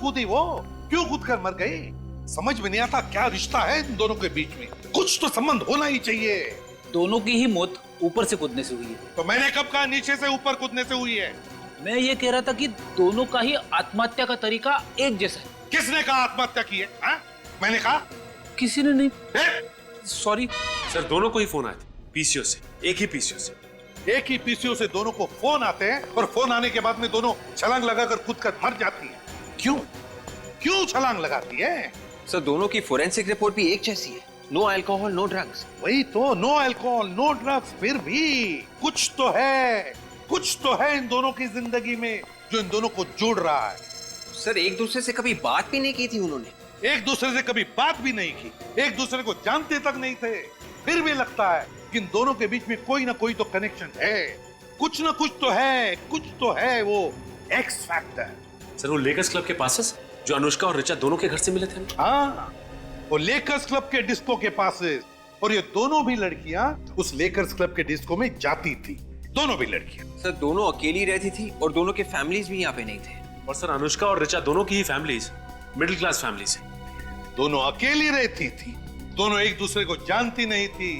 कूदी वो? क्यों कूद कर मर गई? समझ में नहीं आता क्या रिश्ता है इन दोनों के बीच में। कुछ तो संबंध होना ही चाहिए। दोनों की ही मौत ऊपर से कूदने से हुई है। तो मैंने कब कहा नीचे से ऊपर कूदने से हुई है? मैं ये कह रहा था कि दोनों का ही आत्महत्या का तरीका एक जैसा है। किसने कहा आत्महत्या की है? हाँ? मैंने कहा? किसी ने नहीं। सॉरी सर, दोनों को ही फोन आए थे पीसीओ से, एक ही पीसीओ से। एक ही पीसीओ से दोनों को फोन आते हैं और फोन आने के बाद में दोनों छलांग लगाकर कूद कर मर जाती है। क्यों? क्यों छलांग लगाती है? सर, दोनों की फोरेंसिक रिपोर्ट भी एक जैसी है। No alcohol, no drugs. वही तो, नो अल्कोहल, नो ड्रग्स। फिर भी कुछ तो है, कुछ तो है इन दोनों की जिंदगी में जो इन दोनों को जोड़ रहा है। सर, एक दूसरे से कभी बात भी नहीं की थी उन्होंने। एक दूसरे से कभी बात भी नहीं की, एक दूसरे को जानते तक नहीं थे। फिर भी लगता है कि इन दोनों के बीच में कोई ना कोई तो कनेक्शन है। कुछ ना कुछ तो है, कुछ तो है, वो एक्स फैक्टर। सर, वो लेकर्स क्लब के पासेस जो अनुष्का और ऋचा दोनों के घर से मिले थे। हाँ, वो लेकर्स क्लब के डिस्को के पासेस। और ये दोनों भी लड़कियां उस लेकर्स क्लब के डिस्को में जाती थी। दोनों भी लड़कियां। सर, दोनों अकेली रहती थी और दोनों के फैमिलीज भी यहाँ पे नहीं थे। और सर, अनुष्का और ऋचा दोनों की ही फैमिलीज मिडिल क्लास फैमिलीज है। दोनों अकेली रहती थी, दोनों एक दूसरे को जानती नहीं थी,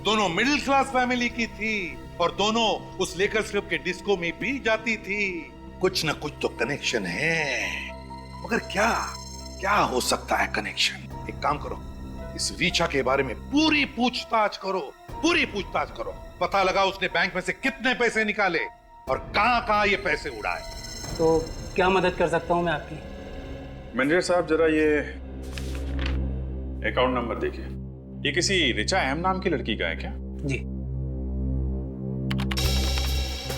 दोनों मिडिल क्लास फैमिली की थी और दोनों उस लेकर्स क्लब के डिस्को में भी जाती थी। कुछ ना कुछ तो कनेक्शन है, मगर क्या क्या हो सकता है कनेक्शन? एक काम करो, इस रीचा के बारे में पूरी पूछताछ करो, पूरी पूछताछ करो। पता लगा उसने बैंक में से कितने पैसे निकाले और कहां ये पैसे उड़ाए। तो क्या मदद कर सकता हूं मैं आपकी? मैनेजर साहब, जरा ये अकाउंट नंबर देखिए। ये किसी ऋचा एम नाम की लड़की का है क्या? जी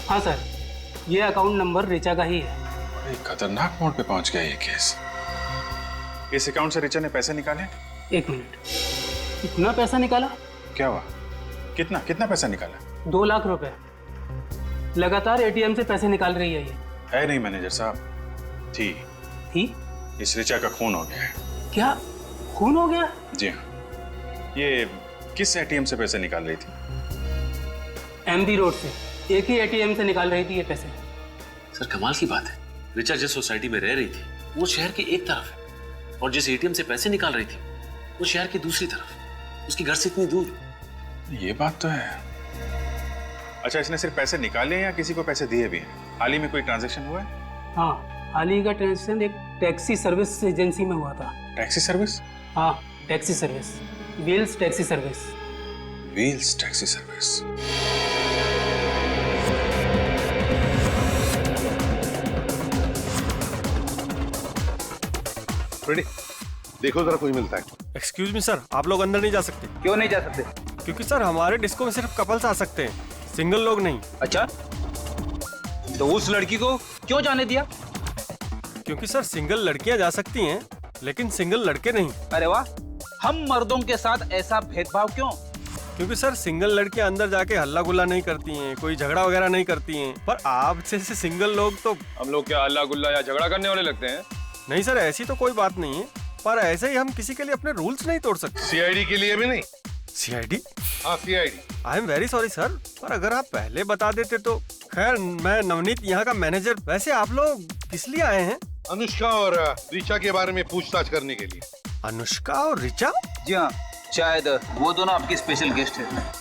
हाँ सर, ये अकाउंट नंबर ऋचा का ही है। बड़े खतरनाक मोड़ पे पहुंच गया ये केस। इस अकाउंट से ऋचा ने पैसे निकाले? एक मिनट, इतना पैसा निकाला? क्या हुआ? कितना कितना पैसा निकाला? 2 लाख रुपए। लगातार एटीएम से पैसे निकाल रही है ये। है नहीं मैनेजर साहब, थी। इस ऋचा का खून हो गया है। क्या खून हो गया? जी हाँ। ये किस एटीएम से पैसे निकाल रही थी? एमबी रोड से एक ही एटीएम से निकाल रही थी ये पैसे। सर, कमाल की बात है, ऋचा जिस सोसाइटी में रह रही थी वो शहर के एक तरफ है और जिस एटीएम से पैसे निकाल रही थी वो शहर की दूसरी तरफ, उसके घर से इतनी दूर। ये बात तो है। अच्छा, इसने सिर्फ पैसे निकाले या किसी को पैसे दिए भी हैं? हाल ही में कोई ट्रांजैक्शन हुआ है? हाँ, हाल ही का ट्रांजेक्शन एक टैक्सी सर्विस एजेंसी में हुआ था। Taxi service? हाँ, taxi service, wheels taxi service. Wheels taxi service. Ready? देखो जरा कोई मिलता है। एक्सक्यूज मी सर, आप लोग अंदर नहीं जा सकते। क्यों नहीं जा सकते? क्योंकि सर हमारे डिस्को में सिर्फ कपल्स आ सकते हैं, सिंगल लोग नहीं। अच्छा, तो उस लड़की को क्यों जाने दिया? क्योंकि सर सिंगल लड़कियां जा सकती हैं लेकिन सिंगल लड़के नहीं। अरे वाह, हम मर्दों के साथ ऐसा भेदभाव क्यों? क्योंकि सर सिंगल लड़कियां अंदर जाके हल्ला गुल्ला नहीं करती हैं, कोई झगड़ा वगैरह नहीं करती हैं। पर आप जैसे सिंगल लोग तो। हम लोग क्या हल्ला गुल्ला या झगड़ा करने वाले लगते हैं? नहीं सर, ऐसी तो कोई बात नहीं है, पर ऐसे ही हम किसी के लिए अपने रूल्स नहीं तोड़ सकते। सीआईडी के लिए भी नहीं? सीआईडी? हाँ, CID. I am very sorry sir, पर अगर आप पहले बता देते तो। खैर, मैं नवनीत यहाँ का मैनेजर। वैसे आप लोग किस लिए आए हैं? अनुष्का और ऋचा के बारे में पूछताछ करने के लिए। अनुष्का और ऋचा? जी हाँ, शायद वो दोनों आपके स्पेशल गेस्ट हैं।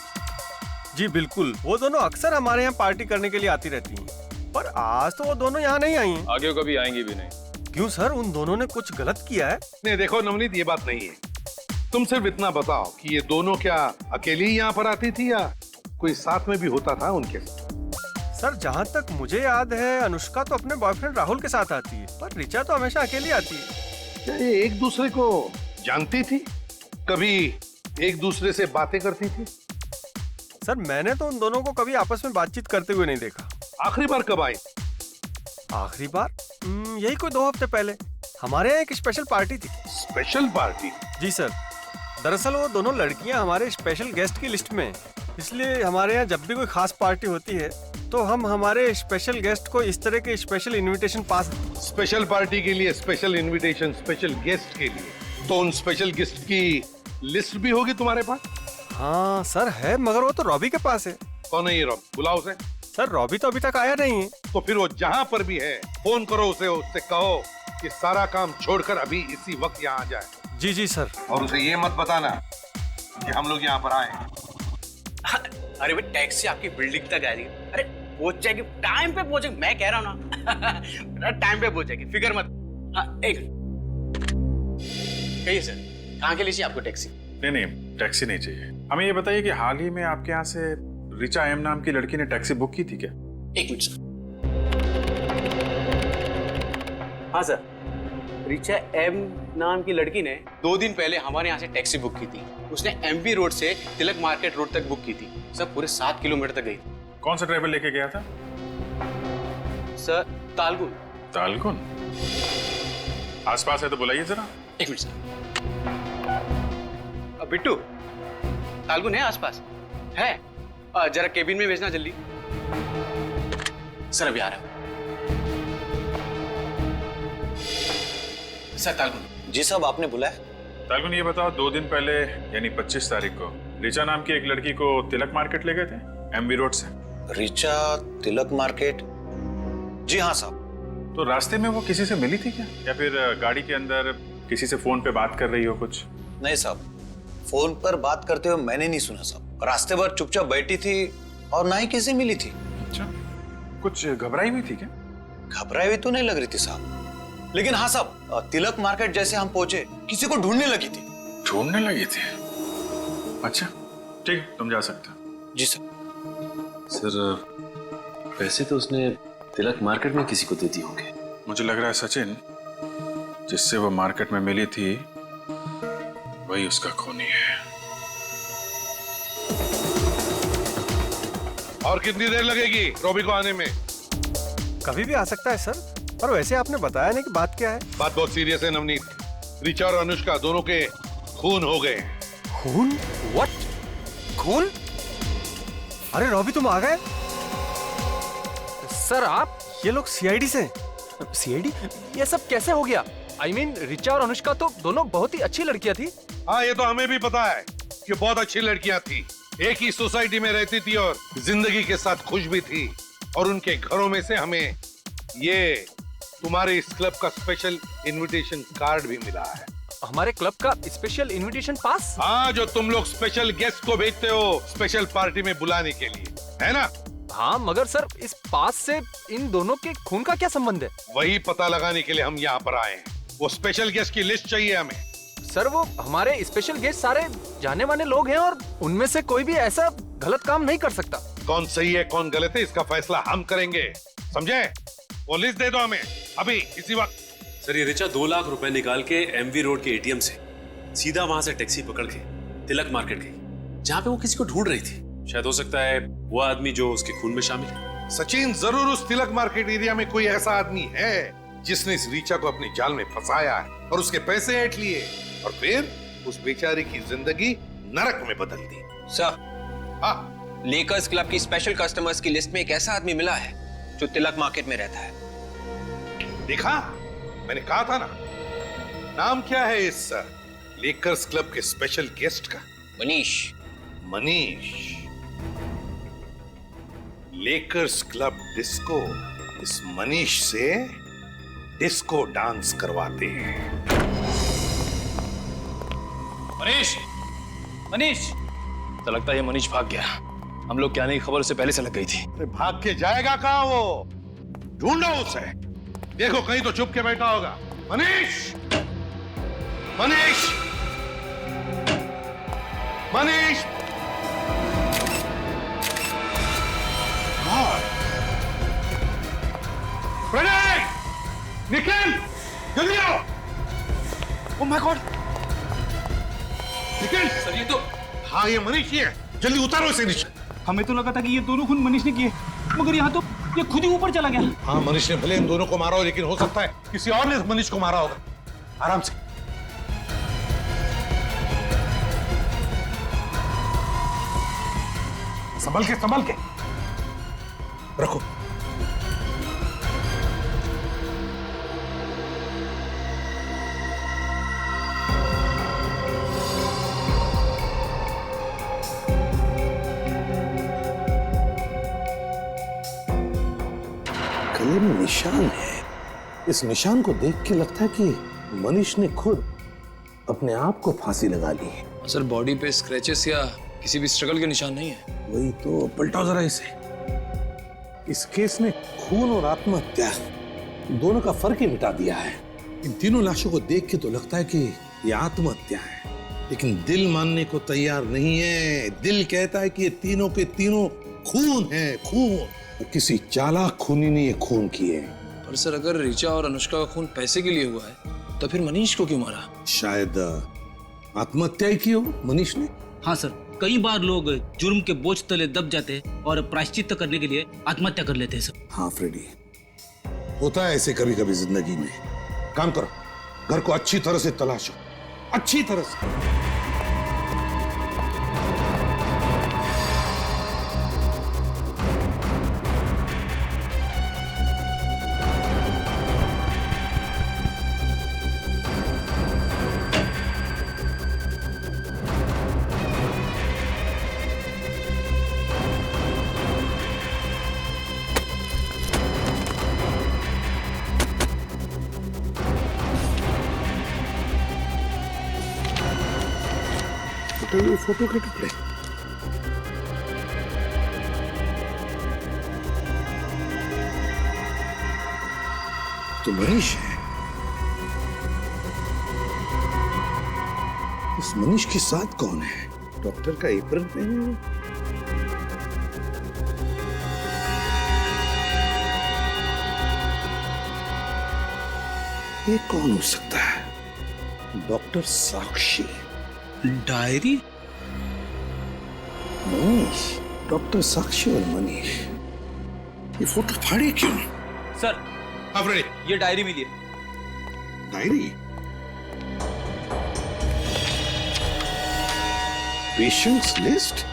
जी बिल्कुल, वो दोनों अक्सर हमारे यहाँ पार्टी करने के लिए आती रहती हैं, पर आज तो वो दोनों यहाँ नहीं आई हैं। आगे कभी आएंगी भी नहीं। क्यों सर, उन दोनों ने कुछ गलत किया है? नहीं देखो नवनीत, ये बात नहीं है। तुम सिर्फ इतना बताओ कि ये दोनों क्या अकेली ही यहाँ पर आती थी या कोई साथ में भी होता था उनके साथ? सर जहाँ तक मुझे याद है, अनुष्का तो अपने बॉयफ्रेंड राहुल के साथ आती है, पर ऋचा तो हमेशा अकेली आती है। क्या ये एक दूसरे को जानती थी? कभी एक दूसरे से बातें करती थी? सर मैंने तो उन दोनों को कभी आपस में बातचीत करते हुए नहीं देखा। आखिरी बार कब आई? आखिरी बार यही कोई 2 हफ्ते पहले। हमारे यहाँ एक स्पेशल पार्टी थी। Special party? जी सर, दरअसल वो दोनों लड़कियां हमारे स्पेशल गेस्ट की लिस्ट में हैं, इसलिए हमारे यहाँ जब भी कोई खास पार्टी होती है तो हम हमारे स्पेशल गेस्ट को इस तरह के स्पेशल इनविटेशन पास। स्पेशल पार्टी के लिए स्पेशल इनविटेशन स्पेशल गेस्ट के लिए, तो उन स्पेशल गेस्ट की लिस्ट भी होगी तुम्हारे पास? हाँ सर है, मगर वो तो रॉबी के पास है। कौन है ये रॉबी? बुलाओ उसे। सर रॉबी तो अभी तक आया नहीं है। तो फिर वो जहाँ पर भी है फोन करो उसे, उससे कहो कि सारा काम छोड़कर अभी इसी वक्त यहाँ आ जाए। जी जी सर। और उसे ये मत बताना कि हम लोग यहाँ पर आए हैं। अरे भाई टैक्सी आपकी बिल्डिंग तक आ रही है। अरे पहुंच जाएगी, टाइम पे पहुंचेगी, मैं कह रहा हूँ ना। टाइम पे पहुंचेगी, फिक्र मत। हाँ, एक कहिए सर, कहाँ के लिए चाहिए आपको टैक्सी? नहीं, टैक्सी नहीं चाहिए। हमें ये बताइए कि हाल ही में आपके यहाँ से रिचा एम नाम की लड़की ने टैक्सी बुक की थी क्या? एक मिनट सर। हाँ सर, रिचा एम नाम की लड़की ने 2 दिन पहले हमारे यहाँ से टैक्सी बुक की थी। उसने एमपी रोड से तिलक मार्केट रोड तक बुक की थी। सर पूरे 7 किलोमीटर तक गई थी। कौन सा ड्राइवर लेके गया था? सर तालगुन। तालकुन? आसपास है तो बुलाइए जरा। एक मिनट सर। बिट्टू, तालगुन है आसपास? है? जरा केबिन में भेजना जल्दी। सर अभी आ रहा हूं। सर तालगुन। जी साहब, आपने बुलाया? तालकुन, ये बताओ 2 दिन पहले यानी 25 तारीख को रिचा नाम की एक लड़की को तिलक मार्केट ले गए थे एमबी रोड से? रिचा तिलक मार्केट? जी हाँ साहब। तो रास्ते में वो किसी से मिली थी क्या, या फिर गाड़ी के अंदर किसी से फोन पे बात कर रही हो कुछ? नहीं साहब, फोन पर बात करते हुए मैंने नहीं सुना साहब। रास्ते पर चुपचाप बैठी थी और ना ही किसी मिली थी। अच्छा, कुछ घबराई हुई थी क्या? घबराई हुई तो नहीं लग रही थी साहब, लेकिन हाँ साहब, तिलक मार्केट जैसे हम पहुंचे किसी को ढूंढने लगी थी। ढूंढने लगी थी? अच्छा ठीक, तुम जा सकते हो। जी सर। सर पैसे तो उसने तिलक मार्केट में किसी को दे दिए होंगे। मुझे लग रहा है सचिन, जिससे वो मार्केट में मिली थी वही उसका खूनी है। और कितनी देर लगेगी रॉबी को आने में? कभी भी आ सकता है सर, पर वैसे आपने बताया नहीं कि बात क्या है। बात बहुत सीरियस है नवनीत। रिचा और अनुष्का दोनों के खून हो गए। खून? व्हाट? खून? अरे रॉबी, तुम आ गए? सर आप? ये लोग सीआईडी से? सीआईडी? ये सब कैसे हो गया? I mean, रिचा और अनुष्का तो दोनों बहुत ही अच्छी लड़कियां थी। हाँ, ये तो हमें भी पता है कि बहुत अच्छी लड़कियां थी। एक ही सोसाइटी में रहती थी और जिंदगी के साथ खुश भी थी। और उनके घरों में से हमें ये तुम्हारे इस क्लब का स्पेशल इनविटेशन कार्ड भी मिला है। हमारे क्लब का स्पेशल इनविटेशन पास? हाँ, जो तुम लोग स्पेशल गेस्ट को भेजते हो स्पेशल पार्टी में बुलाने के लिए, है ना? हाँ, मगर सर इस पास से इन दोनों के खून का क्या संबंध है? वही पता लगाने के लिए हम यहाँ पर आए हैं। वो स्पेशल गेस्ट की लिस्ट चाहिए हमें। सर वो हमारे स्पेशल गेस्ट सारे जाने माने लोग हैं और उनमें से कोई भी ऐसा गलत काम नहीं कर सकता। कौन सही है कौन गलत है इसका फैसला हम करेंगे, समझे? वो लिस्ट दे दो हमें अभी इसी वक्त। सर ये रिचा 2 लाख रुपए निकाल के एमवी रोड के एटीएम से सीधा वहां से टैक्सी पकड़ के तिलक मार्केट गई, जहां पे वो किसी को ढूंढ रही थी। शायद हो सकता है वो आदमी जो उसके खून में शामिल है। सचिन, जरूर उस तिलक मार्केट एरिया में कोई ऐसा आदमी है जिसने इस रिचा को अपने जाल में फंसाया है और उसके पैसे ऐंठ लिए और फिर उस बेचारी की जिंदगी नरक में बदल दी। सर, हाँ, लेकर्स क्लब की स्पेशल कस्टमर्स की लिस्ट में एक ऐसा आदमी मिला है जो तिलक मार्केट में रहता है। देखा, मैंने कहा था ना। नाम क्या है इस लेकर्स क्लब के स्पेशल गेस्ट का? Manish. Manish. Lakers club disco इस मनीष से डिस्को डांस करवाते हैं। मनीष, मनीष, तो लगता है ये मनीष भाग गया। हम लोग के आने की खबर उसे पहले से लग गई थी। अरे भाग के जाएगा कहां वो? ढूंढो उसे। देखो कहीं तो छुप के बैठा होगा। मनीष, मनीष, मनीष। प्रणय, निखिल, जल्दी आओ। Oh my God, Nikhil. Sir ये तो हाँ, ये मनीष ही है। जल्दी उतारो इसे नीचे। हमें तो लगा था कि ये दोनों खून मनीष ने किए, मगर यहाँ तो ये खुद ही ऊपर चला गया। हाँ, मनीष ने भले इन दोनों को मारा हो, लेकिन हो सकता है किसी और ने मनीष को मारा होगा। आराम से। संभल के, संभल के रखो। गले में निशान है, इस निशान को देख के लगता है कि मनीष ने खुद अपने आप को फांसी लगा ली है। सर बॉडी पे स्क्रैचेस या किसी भी स्ट्रगल के निशान नहीं है। वही तो, पलटाओ जरा इसे। इस केस ने खून और आत्महत्या दोनों का फर्क ही मिटा दिया है। इन तीनों लाशों को देख के तो लगता है कि ये आत्महत्या है, लेकिन दिल मानने को तैयार नहीं है। दिल कहता है कि ये तीनों के तीनों खून है, खून। किसी चालाक खूनी ने ये खून किए। पर सर अगर ऋचा और अनुष्का का खून पैसे के लिए हुआ है तो फिर मनीष को क्यों मारा? शायद आत्महत्या ही की हो मनीष ने। हाँ सर, कई बार लोग जुर्म के बोझ तले दब जाते हैं और प्रायश्चित करने के लिए आत्महत्या कर लेते हैं सर। हाँ फ्रेडी, होता है ऐसे कभी कभी जिंदगी में। काम करो, घर को अच्छी तरह से तलाशो, अच्छी तरह से। फोटो के टुकड़े। तो मनीष है। इस मनीष के साथ कौन है? डॉक्टर का एप्रन पहने हुए। ये कौन हो सकता है? डॉक्टर साक्षी। डायरी? मनीष, डॉक्टर साक्षी और मनीष, ये फोटो फाड़े क्यों? सर, ये डायरी मिली है। Diary? Patients list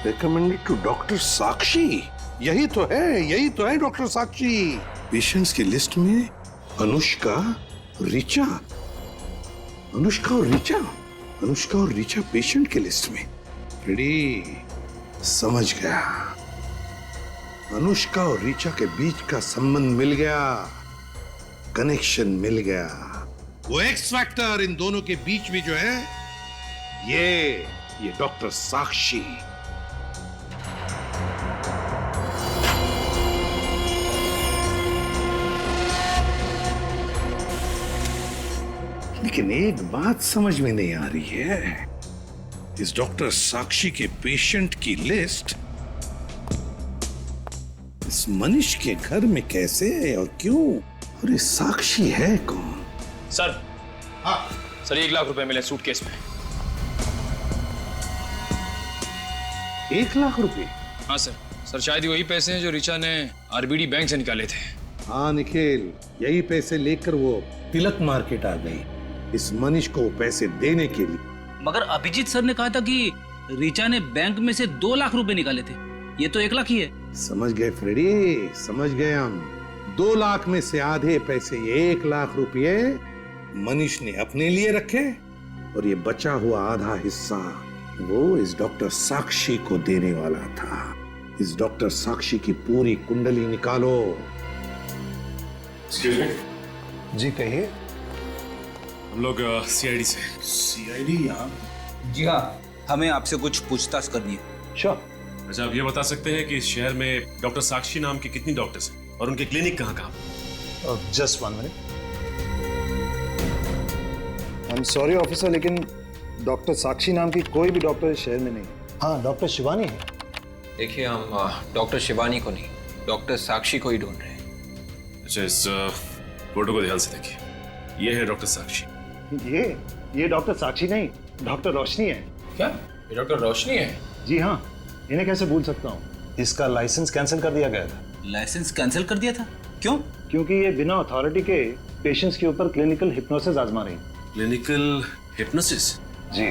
recommended to doctor Sakshi. यही तो है डॉक्टर साक्षी। पेशेंट्स की लिस्ट में अनुष्का, ऋचा। अनुष्का और ऋचा पेशेंट के लिस्ट में। रेडी, समझ गया। अनुष्का और ऋचा के बीच का संबंध मिल गया, कनेक्शन मिल गया। वो एक्स फैक्टर इन दोनों के बीच में जो है, ये डॉक्टर साक्षी। लेकिन एक बात समझ में नहीं आ रही है, इस डॉक्टर साक्षी के पेशेंट की लिस्ट इस मनीष के घर में कैसे है और क्यों? और ये साक्षी है कौन? सर, हाँ सर, 1 लाख रुपए मिले सूटकेस में। 1 लाख रुपए? हाँ सर, शायद वही पैसे हैं जो ऋचा ने आरबीडी बैंक से निकाले थे। हाँ निखिल, यही पैसे लेकर वो तिलक मार्केट आ गई इस मनीष को पैसे देने के लिए। मगर अभिजीत सर ने कहा था कि ऋचा ने बैंक में से 2 लाख रुपए निकाले थे। ये तो 1 लाख ही है। समझ गए फ्रेडी, समझ गए हम। 2 लाख में से आधे पैसे, ये 1 लाख रुपए मनीष ने अपने लिए रखे और ये बचा हुआ आधा हिस्सा वो इस डॉक्टर साक्षी को देने वाला था। इस डॉक्टर साक्षी की पूरी कुंडली निकालो। जी कहिए। हम लोग सीआईडी से। सीआईडी यहाँ? जी हाँ, हमें आपसे कुछ पूछताछ करनी है। श्योर। अच्छा, आप ये बता सकते हैं कि इस शहर में डॉक्टर साक्षी नाम के कितनी डॉक्टर्स हैं और उनके क्लिनिक कहाँ? Just 1 minute. I am sorry officer, लेकिन डॉक्टर साक्षी नाम की कोई भी डॉक्टर इस शहर में नहीं। हाँ, डॉक्टर शिवानी है। देखिए, हम डॉक्टर शिवानी को नहीं, डॉक्टर साक्षी को ही ढूंढ रहे हैं। अच्छा, इस फोटो को ध्यान से देखिए। ये है डॉक्टर साक्षी। ये डॉक्टर साक्षी नहीं, डॉक्टर रोशनी है। क्या? ये डॉक्टर रोशनी है? जी हाँ, इन्हें कैसे भूल सकता हूँ। इसका लाइसेंस कैंसिल कर दिया गया था। लाइसेंस कैंसिल कर दिया था? क्यों? क्योंकि ये बिना अथॉरिटी के पेशेंट्स के ऊपर क्लिनिकल हिप्नोसिस आजमा रही। Clinical hypnosis? जी।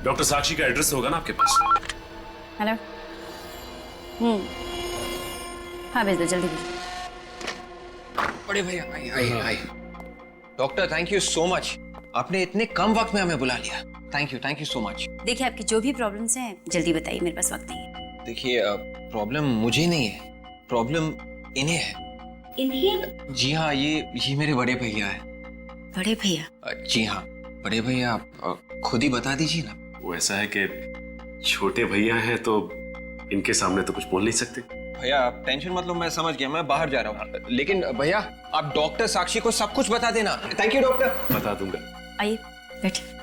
डॉक्टर साक्षी का एड्रेस होगा ना आपके पास? हेलो। हाँ भेज दो, जल्दी भेज। बड़े भैया, आई। Doctor, thank you so much. आपने इतने कम वक्त में हमें बुला लिया। Thank you so much. देखिए, आपकी जो भी प्रॉब्लम्स हैं जल्दी बताइए, मेरे पास वक्त नहीं है। देखिए, प्रॉब्लम मुझे नहीं है, प्रॉब्लम इन्हें है। इन्हें? जी हाँ, ये मेरे बड़े भैया है। बड़े भैया? जी हाँ, बड़े भैया आप खुद ही बता दीजिए ना। वो ऐसा है कि छोटे भैया हैं तो इनके सामने तो कुछ बोल नहीं सकते। भैया आप टेंशन मत लो, मैं समझ गया, मैं बाहर जा रहा हूँ। लेकिन भैया आप डॉक्टर साक्षी को सब कुछ बता देना। Thank you doctor. बता दूंगा। आइए बैठिए।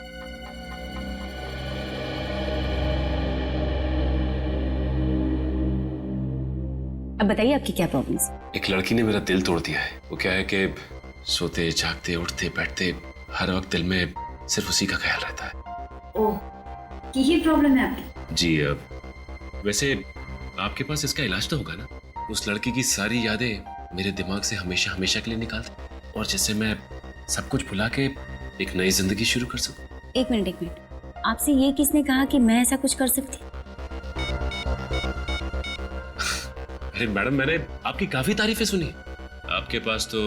अब बताइए आपकी क्या प्रॉब्लम है? एक लड़की ने मेरा दिल तोड़ दिया है। वो क्या है कि सोते जागते उठते बैठते हर वक्त दिल में सिर्फ उसी का ख्याल रहता है। ओह, कि ये प्रॉब्लम है आपकी? जी, वैसे आपके पास इसका इलाज तो होगा ना? उस लड़की की सारी यादें मेरे दिमाग से हमेशा हमेशा के लिए निकाल दें और जिससे मैं सब कुछ भुला के एक नई जिंदगी शुरू कर सकूं। एक मिनट, आपसे ये किसने कहा कि मैं ऐसा कुछ कर सकती? अरे मैडम, मैंने आपकी काफी तारीफें सुनी। आपके पास तो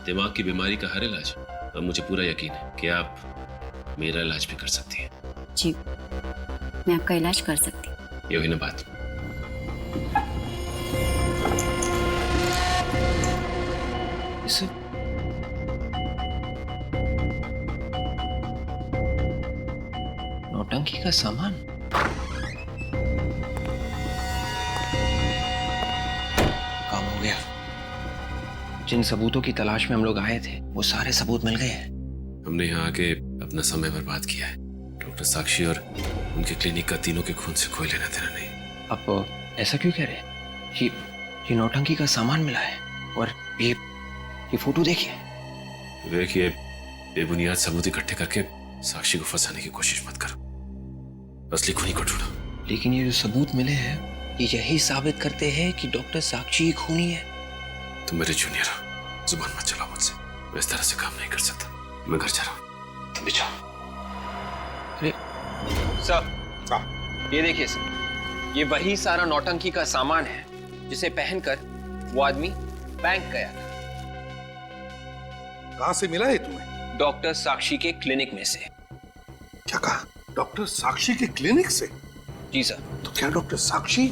दिमाग की बीमारी का हर इलाज है। अब मुझे पूरा यकीन है कि आप मेरा इलाज भी कर सकती हैं। जी, मैं आपका इलाज कर सकती हूँ। ये हुई ना बात। नौटंकी का सामान। काम हो गया। जिन सबूतों की तलाश में हम लोग आए थे वो सारे सबूत मिल गए हैं। हमने यहाँ आके अपना समय बर्बाद किया है। डॉक्टर साक्षी और उनके क्लिनिक का तीनों के खून से कोई लेना देना नहीं। आप ऐसा क्यों कह रहे हैं? ये नौटंकी का सामान मिला है और ये फोटो देखिए। विवेक, ये बेबुनियाद सबूत इकट्ठे करके साक्षी को फंसाने की कोशिश मत करो। असली खूनी को ढूंढो। लेकिन ये जो सबूत मिले हैं ये यही साबित करते हैं कि डॉक्टर साक्षी ही खूनी है। तुम मेरे जूनियर हो, जुबान मत चलाओ मुझसे। मैं इस तरह से काम नहीं कर सकता। मैं घर जा रहा हूँ, तुम भी जाओ। अरे सर, ये देखिए सर, ये वही सारा नौटंकी का सामान है जिसे पहनकर वो आदमी बैंक गया था। कहां से मिला है तुम्हें? डॉक्टर साक्षी के क्लिनिक में से। क्या कहा? डॉक्टर साक्षी के क्लिनिक से? जी सर। तो क्या डॉक्टर साक्षी?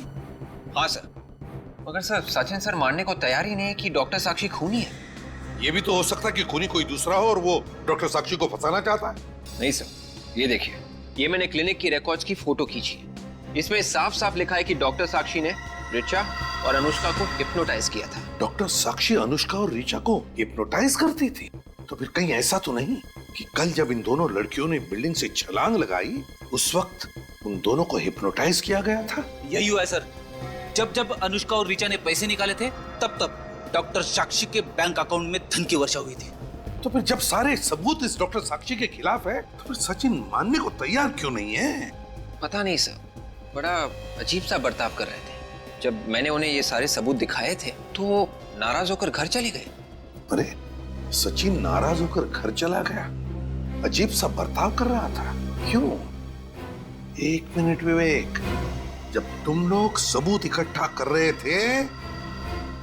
हाँ सर, मगर सर सचिन सर मानने को तैयार ही नहीं है कि डॉक्टर साक्षी खूनी है। ये भी तो हो सकता है कि खूनी कोई दूसरा हो और वो डॉक्टर साक्षी को फंसाना चाहता है। नहीं सर, ये देखिए, ये मैंने क्लिनिक की रिकॉर्ड्स की फोटो खींची है। इसमें साफ साफ लिखा है कि डॉक्टर साक्षी ने ऋचा और अनुष्का को हिप्नोटाइज किया था। डॉक्टर साक्षी अनुष्का और ऋचा को हिप्नोटाइज करती थी? तो फिर कहीं ऐसा तो नहीं कि कल जब इन दोनों लड़कियों ने बिल्डिंग से छलांग लगाई उस वक्त उन दोनों को हिप्नोटाइज किया गया था? यही हुआ है सर। जब अनुष्का और ऋचा ने पैसे निकाले थे तब डॉक्टर साक्षी के बैंक अकाउंट में धन की वर्षा हुई थी। तो फिर जब सारे सबूत इस डॉक्टर साक्षी के खिलाफ है तो फिर सचिन मानने को तैयार क्यों नहीं है? पता नहीं सर, बड़ा अजीब सा बर्ताव कर रहे थे। जब मैंने उन्हें ये सारे सबूत दिखाए थे तो नाराज होकर घर चले गए। अरे सचिन नाराज होकर घर चला गया? अजीब सा बर्ताव कर रहा था, क्यों? एक मिनट विवेक, जब तुम लोग सबूत इकट्ठा कर रहे थे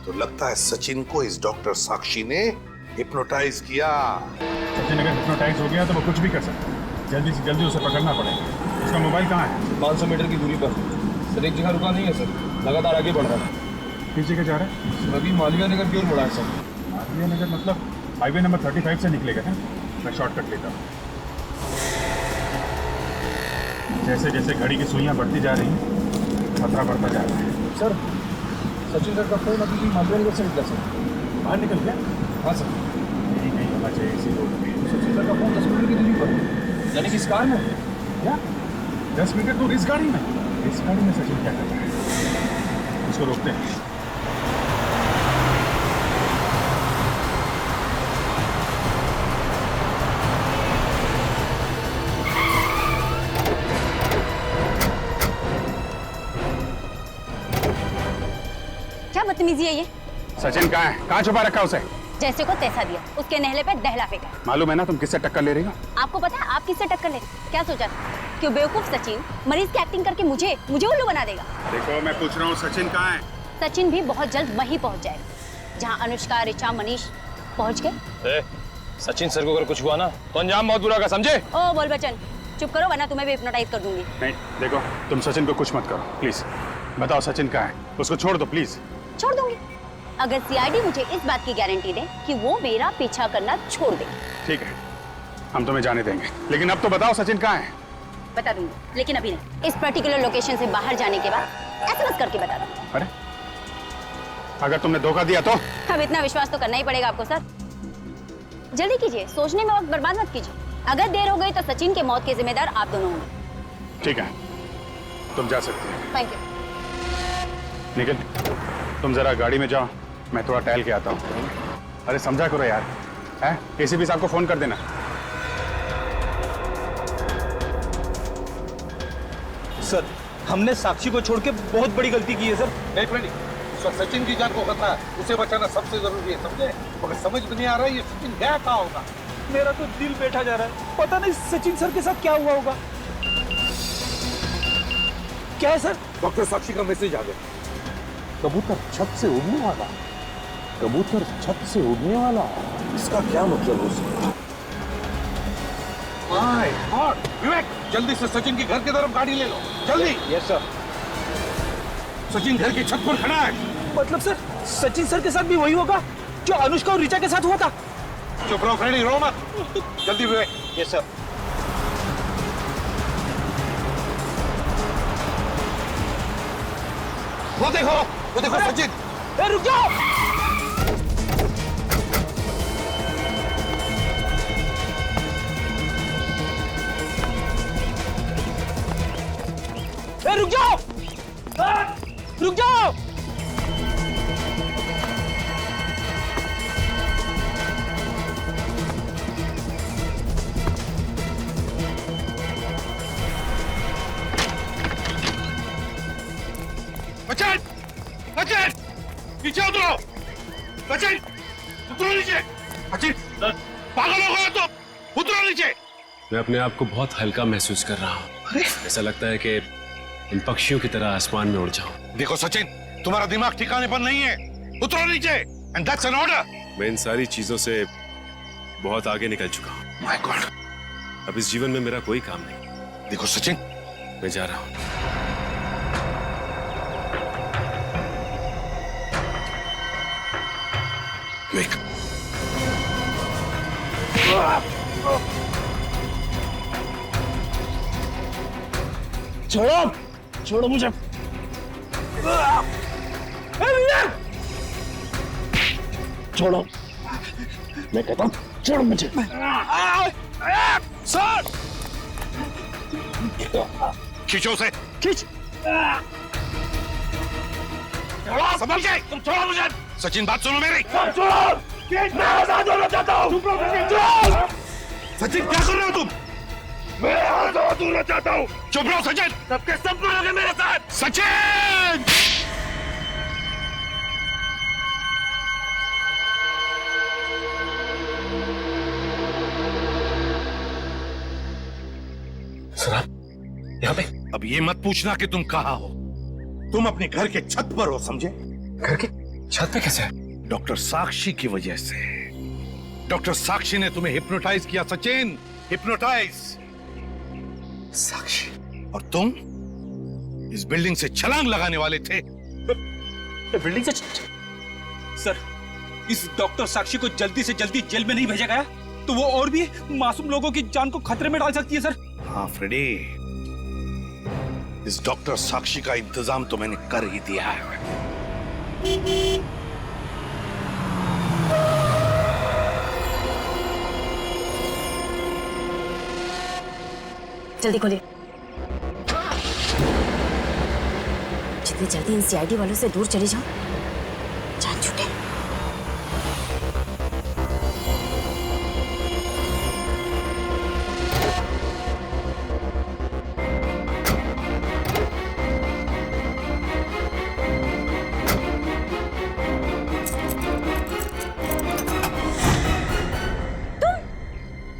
तो लगता है सचिन को इस डॉक्टर साक्षी ने हिप्नोटाइज किया। सचिन अगर हिप्नोटाइज हो गया तो वो कुछ भी कर सकता है। जल्दी से जल्दी उसे पकड़ना पड़ेगा। उसका मोबाइल कहाँ है? 500 मीटर की दूरी पर सर। एक जगह रुका नहीं है सर, लगातार आगे बढ़ रहा है। किस जगह जा रहा है? अभी मालवीय नगर की ओर मुड़ा है सर। मालवीय नगर मतलब हाईवे नंबर 35 से निकलेगा ना? मैं शॉर्टकट लेता हूँ। जैसे जैसे घड़ी की सुइयां बढ़ती जा रही हैं खतरा बढ़ता जा रहा है। सर सचिन सर का फोन अभी मालवीय नगर से निकला सर। बाहर निकल गया? हाँ सर। यही नहीं होना चाहिए इसी रोड पे। सचिन सर का फोन 10 मीटर की दूरी पर, यानी कि इस कार में। क्या 10 मीटर दूर इस गाड़ी में? इस गाड़ी में सचिन क्या कर रहा है? उसको रोकते हैं। क्या बदतमीजी है ये? सचिन कहाँ है? कहाँ छुपा रखा उसे? जैसे को तैसा दिया, उसके नहले पे दहला फेंका। मालूम है ना तुम किससे टक्कर ले रही हो? आपको पता है आप किससे टक्कर ले? क्या सोचा था कि बेवकूफ सचिन मरीज की एक्टिंग करके मुझे उल्लू बना देगा? देखो मैं पूछ रहा हूँ सचिन कहाँ है? सचिन भी बहुत जल्द वहीं पहुंच जाएगा जहाँ अनुष्का, ऋचा, मनीष पहुंच गए। सचिन सर को अगर कुछ हुआ ना तो अंजाम बहुत बुरा का, समझे? ओ बोल बच्चन, चुप करो वरना तुम्हें भी हिप्नोटाइज कर दूंगी। नहीं देखो, तुम सचिन को कुछ मत करो प्लीज। बताओ सचिन कहाँ है? उसको छोड़ दो प्लीज। छोड़ दूंगी? अगर सीआईडी मुझे इस बात की गारंटी दे कि वो मेरा पीछा करना छोड़ दे। ठीक है, हम तुम्हें जाने देंगे, लेकिन अब तो बताओ सचिन कहाँ है? बता दूंगी, लेकिन अभी नहीं। इस पर्टिकुलर लोकेशन से बाहर जाने के बाद एसएमएस करके बता दूंगी। अरे अगर तुमने धोखा दिया तो? अब इतना विश्वास तो करना ही पड़ेगा आपको सर। जल्दी कीजिए, सोचने में वक्त बर्बाद मत कीजिए। अगर देर हो गई तो सचिन के मौत के जिम्मेदार आप दोनों होंगे। ठीक है, तुम जा सकते हो। Thank you. निखिल, तुम जरा गाड़ी में जाओ, मैं थोड़ा टहल के आता हूँ। अरे समझा करो यार, है? एसीपी साहब को फोन कर देना। सर, हमने साक्षी को छोड़ के बहुत बड़ी गलती की है सर। नहीं फ्रेंडी, सचिन की जान को खतरा है, उसे बचाना सबसे जरूरी है, समझे? मगर समझ में नहीं आ रहा है ये सचिन गया कहाँ होगा। मेरा तो दिल बैठा जा रहा है, पता नहीं सचिन सर के साथ क्या हुआ होगा। क्या है सर? डॉक्टर साक्षी का मैसेज आ गया। कबूतर छत से उड़ने वाला, कबूतर छत से उड़ने वाला, इसका क्या मतलब हो सकता है? My God! विवेक, जल्दी से सचिन के घर की तरफ गाड़ी ले लो, जल्दी। Yes sir. सचिन घर की छत पर खड़ा है। मतलब सर, सचिन सर के साथ भी वही होगा जो अनुष्का और ऋचा के साथ हुआ था? चुप रहो फ्रेंडी, रो मत। जल्दी विवेक। Yes sir. वो देखो सचिन। ए, रुक जाओ। ए, रुक जाओ। रुक जाओ। सचिन! सचिन! नीचे उतरो! सचिन! उतरो नीचे! सचिन! पागल हो गया तुम! उतरो नीचे! मैं अपने आप को बहुत हल्का महसूस कर रहा हूँ। ऐसा लगता है कि इन पक्षियों की तरह आसमान में उड़ जाऊं। देखो सचिन, तुम्हारा दिमाग ठिकाने पर नहीं है। उतरो नीचे! And that's an order. मैं इन सारी चीजों से बहुत आगे निकल चुका हूँ। My God! अब इस जीवन में मेरा कोई काम नहीं। देखो सचिन, मैं जा रहा हूँ। विवेक, छोड़ो मुझे। छोड़ो, मैं कहता हूँ छोड़ो मुझे। सर! खींचो उसे! खींच। संभल के! तुम छोड़ो मुझे! सचिन, बात सुनो मेरी! मैं आजाद होना चाहता हूँ। सचिन, क्या कर रहे हो तुम? मैं आजाद होना चाहता हूँ। चुप रहो सचिन! सबके सब लोग मेरे साथ। सचिन! सर, आप यहाँ पे? अब ये मत पूछना कि तुम कहाँ हो। तुम अपने घर के छत पर हो, समझे? घर की छत पे कैसे? डॉक्टर साक्षी की वजह से। डॉक्टर साक्षी ने तुम्हें हिप्नोटाइज किया सचिन, हिप्नोटाइज। साक्षी? और तुम इस बिल्डिंग से छलांग लगाने वाले थे। बिल्डिंग से? सर, इस डॉक्टर साक्षी को जल्दी से जल्दी जेल में नहीं भेजा गया तो वो और भी मासूम लोगों की जान को खतरे में डाल सकती है सर। हाँ फ्रेडी, इस डॉक्टर साक्षी का इंतजाम तो मैंने कर ही दिया है। जल्दी खोलिए। जितनी जल्दी इन सीआईडी वालों से दूर चली जाओ, जान छूटे।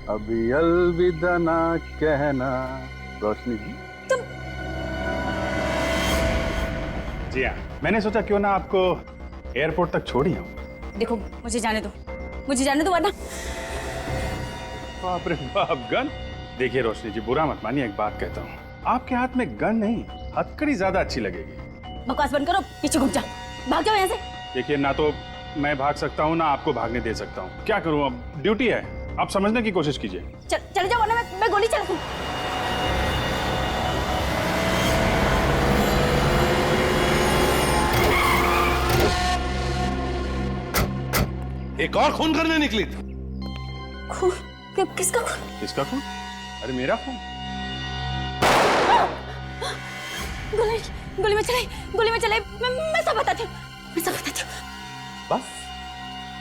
अभी अलविदा ना कहना रोशनी जी। जी हाँ, मैंने सोचा क्यों ना आपको एयरपोर्ट तक छोड़ी हूँ। देखो, मुझे जाने दो वरना। बाप रे बाप, गन! देखिए रोशनी जी, बुरा मत मानिए, एक बात कहता हूँ, आपके हाथ में गन नहीं, हथकड़ी ज्यादा अच्छी लगेगी। बकवास बंद करो, पीछे घूम जा, भाग जाओ यहाँ से। देखिए, ना तो मैं भाग सकता हूँ ना आपको भागने दे सकता हूँ। क्या करूँ अब, ड्यूटी है, आप समझने की कोशिश कीजिए। चले जाओ वरना मैं गोली चला दूं। एक और खून करने निकली थी। खून? किसका खून? किसका खून? अरे मेरा खून। गोली में चलाई। मैं सब बताती हूँ।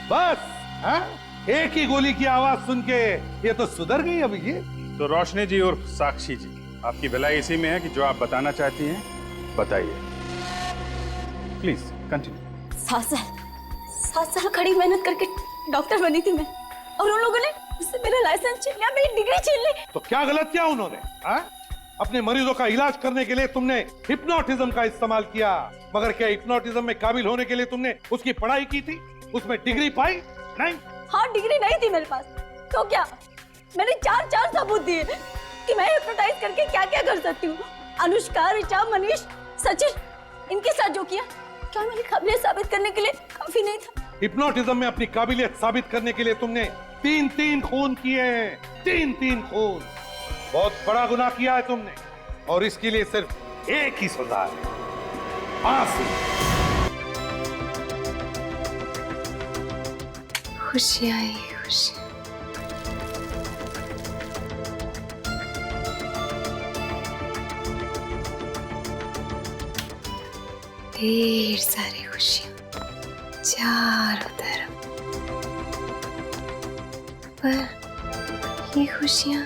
बस हाँ? एक ही गोली की आवाज सुन के ये तो सुधर गई अब ये। तो रोशनी जी और साक्षी जी, आपकी भलाई इसी में है कि जो आप बताना चाहती हैं बताइए। Please continue. 7 साल कड़ी मेहनत करके डॉक्टर बनी थी मैं, और उन लोगों ने मुझसे मेरा लाइसेंस छीन लिया, मेरी डिग्री छीन ली। तो क्या गलत किया उन्होंने? हाँ? अपने मरीजों का इलाज करने के लिए तुमने हिप्नोटिज्म का इस्तेमाल किया, मगर क्या हिप्नोटिज्म में काबिल होने के लिए तुमने उसकी पढ़ाई की थी? उसमें डिग्री पाई? नहीं। हाँ, डिग्री नहीं थी मेरे पास, तो क्या? मैंने चार सबूत दिए कि मैं हिप्नोटाइज करके क्या क्या कर सकती हूँ। अनुष्का, ऋचा, मनीष, सचिन, इनके साथ जो किया, क्या मेरी काबिलियत साबित करने के लिए काफी नहीं था? हिप्नोटिज्म में अपनी काबिलियत साबित करने के लिए तुमने 3 खून किए हैं। 3 खून। बहुत बड़ा गुनाह किया है तुमने, और इसके लिए सिर्फ एक ही सजा है, फांसी। खुशियां ही खुशियां। ढेर सारी खुशियां चारों तरफ, पर ये खुशियां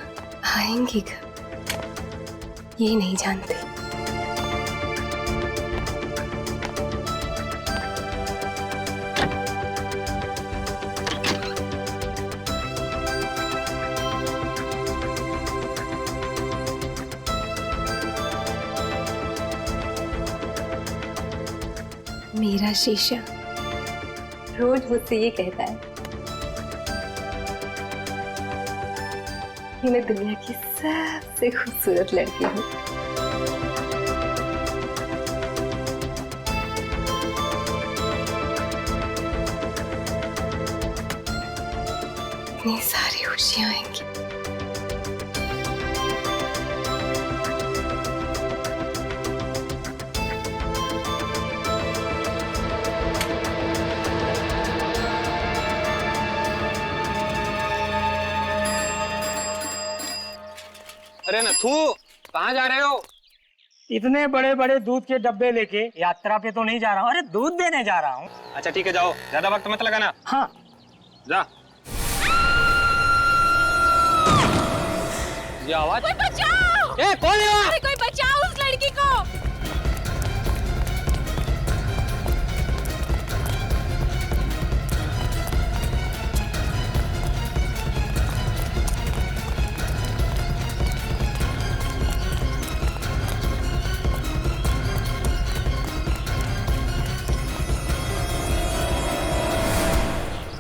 आएंगी कब ये नहीं जानती। मेरा शीशा रोज मुझसे ये कहता है कि मैं दुनिया की सबसे खूबसूरत लड़की हूँ। इतनी सारी खुशियां आएंगी। अरे नथु, कहाँ जा रहे हो? इतने बड़े बड़े दूध के डब्बे लेके यात्रा पे तो नहीं जा रहा हूँ, अरे दूध देने जा रहा हूँ। अच्छा ठीक है, जाओ, ज्यादा वक्त मत लगाना। हाँ जा। ये आवाज? कोई बचाओ! कौन है? अरे कोई बचाओ उस लड़की को!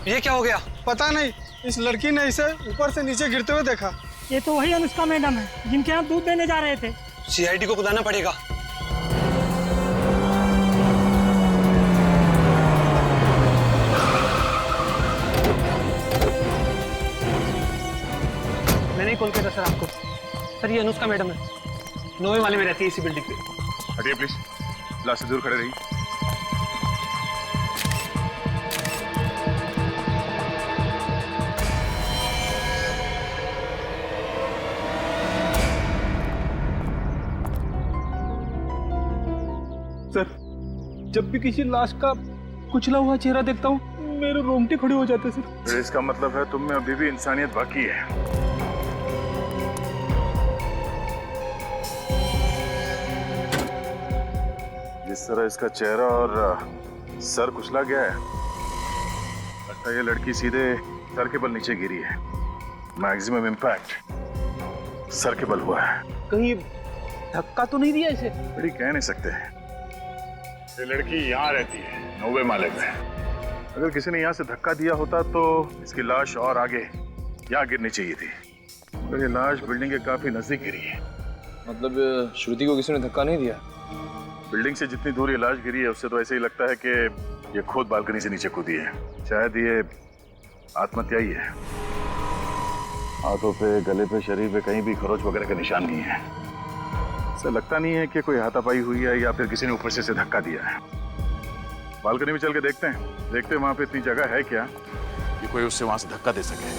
ये क्या हो गया? पता नहीं, इस लड़की ने इसे ऊपर से नीचे गिरते हुए देखा। ये तो वही अनुष्का मैडम है जिनके यहाँ दूध देने जा रहे थे। सीआईडी को बुलाना पड़ेगा। मैंने ही कॉल किया था सर आपको। सर ये अनुष्का मैडम है, 9वीं वाले में रहती है इसी बिल्डिंग पे। हटिए प्लीज, लाश से दूर खड़े रहिए। सर, जब भी किसी लाश का कुचला हुआ चेहरा देखता हूँ मेरे रोंगटे खड़े हो जाते सर। तो इसका मतलब है तुम में अभी भी इंसानियत बाकी है। जिस तरह इसका चेहरा और सर कुचला गया है, लगता है ये लड़की सीधे सर के बल नीचे गिरी है। मैक्सिमम इम्पैक्ट सर के बल हुआ है। कहीं धक्का तो नहीं दिया इसे? बड़ी कह नहीं सकते। ये लड़की यहाँ रहती है 9वें माले में। अगर किसी ने यहाँ से धक्का दिया होता तो इसकी लाश और आगे यहाँ गिरनी चाहिए थी, पर ये लाश बिल्डिंग के काफी नजदीक गिरी है। मतलब श्रुति को किसी ने धक्का नहीं दिया? बिल्डिंग से जितनी दूर ये लाश गिरी है उससे तो ऐसे ही लगता है कि ये खुद बालकनी से नीचे कूदी है। शायद ये आत्महत्या ही है। हाथों पे, गले पे, शरीर पे कहीं भी खरोच वगैरह का निशान नहीं है। ऐसा लगता नहीं है कि कोई हाथापाई हुई है या फिर किसी ने ऊपर से धक्का दिया है। बालकनी में चल के देखते हैं वहां पे इतनी जगह है क्या कि कोई उससे वहां से धक्का दे सके।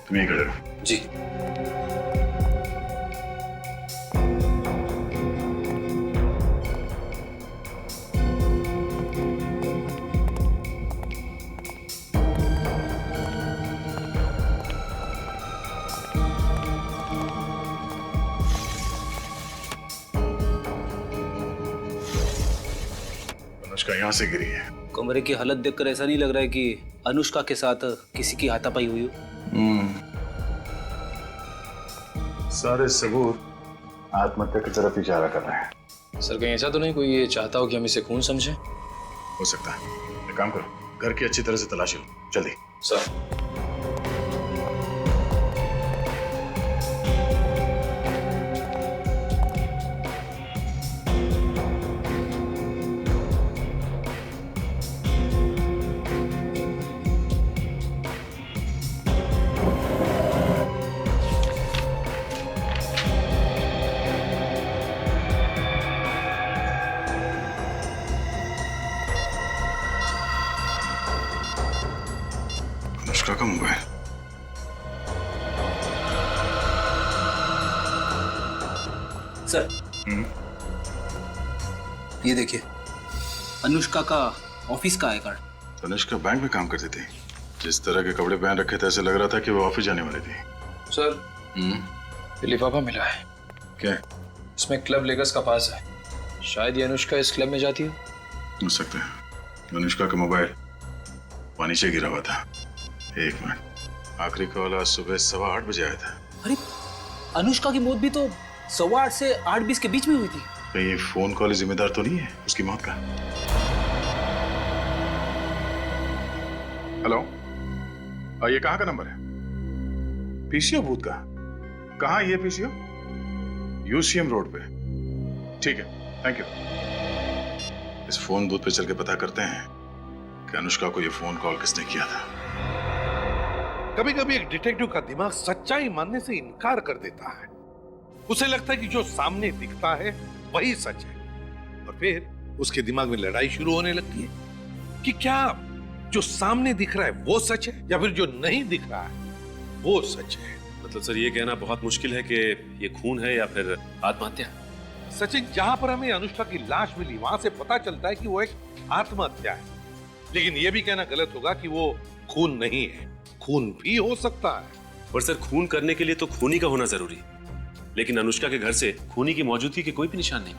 तुम यहीं खड़े रहो। जी। अनुष्का यहाँ से गिरी है। कमरे की हालत देखकर ऐसा नहीं लग रहा है कि अनुष्का के साथ किसी की हाथापाई हुई हो। सारे सबूत आत्महत्या की तरफ इशारा कर रहे हैं। सर कहीं ऐसा तो नहीं कोई ये चाहता हो कि हम इसे खून समझें? हो सकता है। एक काम करो, घर की अच्छी तरह से तलाशी लो। जल्दी। सर। अनुष्का का मोबाइल। सर ये देखिए, अनुष्का का ऑफिस का आई कार्ड। अनुष्का बैंक में काम करती थी। जिस तरह के कपड़े पहन रखे थे ऐसे लग रहा था कि वो ऑफिस जाने वाली थी। सर लिफाफा मिला है। क्या? इसमें क्लब लेगर्स का पास है। शायद ये अनुष्का इस क्लब में जाती हो सकता है। अनुष्का का मोबाइल पानी से गिरा हुआ था। एक मिनट, आखिरी कॉल आज सुबह 8:15 बजे आया था। अरे अनुष्का की मौत भी तो 8:15 से 8:20 के बीच में हुई थी। कहीं ये फोन कॉल जिम्मेदार तो नहीं है उसकी मौत का? हेलो, ये कहाँ का नंबर है? पीसीओ बूथ का? कहाँ ये पीसीओ? यूसीएम रोड पे। ठीक है, थैंक यू। इस फोन बूथ पे चल के पता करते हैं कि अनुष्का को ये फोन कॉल किसने किया था। कभी कभी एक डिटेक्टिव का दिमाग सच्चाई मानने से इनकार कर देता है। उसे लगता है कि जो सामने दिखता है वही सच है, और फिर उसके दिमाग में लड़ाई शुरू होने लगती है कि क्या जो सामने दिख रहा है वो सच है या फिर जो नहीं दिख रहा है वो सच है। मतलब सर ये कहना बहुत मुश्किल है कि ये खून है या फिर आत्महत्या। सचिन, जहां पर हमें अनुष्का की लाश मिली वहां से पता चलता है कि वो एक आत्महत्या है, लेकिन यह भी कहना गलत होगा कि वो खून नहीं है। खून भी हो सकता है। पर सर खून करने के लिए तो खूनी का होना जरूरी, लेकिन अनुष्का के घर से खूनी की मौजूदगी के कोई भी निशान नहीं।